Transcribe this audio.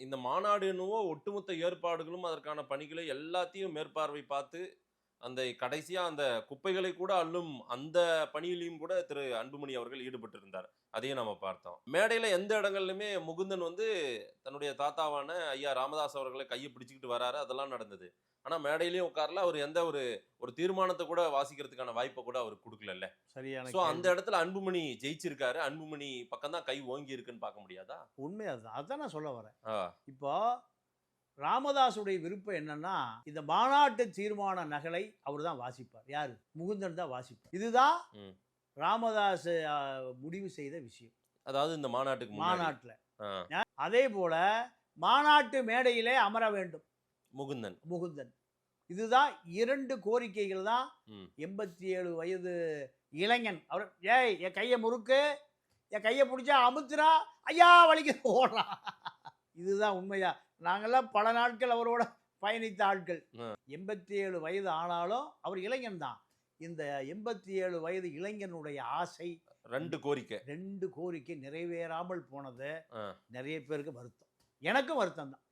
இந்த மாநாடு என்னவோ ஒட்டுமொத்த ஏற்பாடுகளும் அதற்கான பணிகளை எல்லாத்தையும் மேற்பார்வை பார்த்து அந்த கடைசியா அந்த குப்பைகளை கூட அள்ளும் அந்த பணியிலையும் கூட திரு அன்புமணி அவர்கள் ஈடுபட்டிருந்தார். அதையும் நம்ம பார்த்தோம். மேடையில எந்த இடங்கள்லுமே முகுந்தன் வந்து தன்னுடைய தாத்தாவான ஐயா ராமதாஸ் அவர்களை கையை பிடிச்சுக்கிட்டு வராரு. அதெல்லாம் நடந்தது. ஆனா மேடையிலயும் உட்காரல. அவர் எந்த ஒரு ஒரு தீர்மானத்தை கூட வாசிக்கிறதுக்கான வாய்ப்பை கூட அவருக்கு குடுக்கலல்ல. சரியான சோ அந்த கேள்வி. இடத்துல அன்புமணி ஜெயிச்சிருக்காரு. அன்புமணி பக்கம் தான் கை ஓங்கி இருக்குன்னு பார்க்க முடியாதா? உண்மை அதுதான். அதான் நான் சொல்ல வரேன். ஆ. இப்போ ராமதாஸுடைய விருப்பம் என்னன்னா, இந்த மாநாட்டு தீர்மான நகலை அவர் தான் வாசிப்பார். யாரு? முகுந்தன் தான் வாசிப்பார். இதுதான் ம். ராமதாஸ் முடிவு செய்த விஷயம். அதாவது இந்த மாநாட்டுக்கு முன்னாடி. மாநாட்டுல. ஆ. அதே போல மாநாட்டு மேடையிலே அமர வேண்டும் முகுந்தன். முகுந்தன். இதுதான் 2 கோரிக்கைகள் தான் ம். 87 வயது இளைஞன். அவர் ஏய் என் கையை முறுக்கு, என் கையை பிடிச்சா அமுத்துறா, ஐயா வலிக்குது ஓடுறான். இதுதான் உண்மையா. நாங்கெல்லாம் பல நாட்கள் அவரோட பயணித்த ஆட்கள். 87 வயது ஆனாலும் அவர் இளைஞன் தான். இந்த 87 வயது இளைஞனுடைய ஆசை 2 கோரிக்கை. 2 கோரிக்கை நிறைவேறாமல் போனது ஆ. நிறைய பேருக்கு வருத்தம். எனக்கும் வருத்தம் தான்.